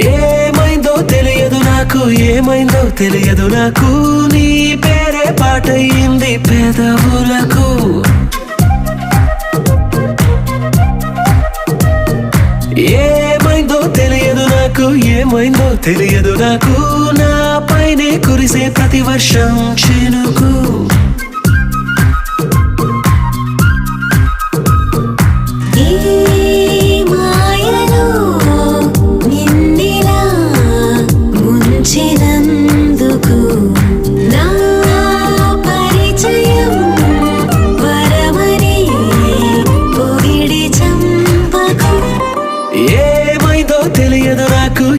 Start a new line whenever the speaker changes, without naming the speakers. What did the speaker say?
ఏమైందో తెలియదు నాకు, ఏమైందో తెలియదు నాకు, నీ పేరే పాటయింది పెదవులకు. ఏమైందో తెలియదు నాకు, ఏమైందో తెలియదు నాకు, నా పైనే కురిసే ప్రతి వర్షం చినుకు.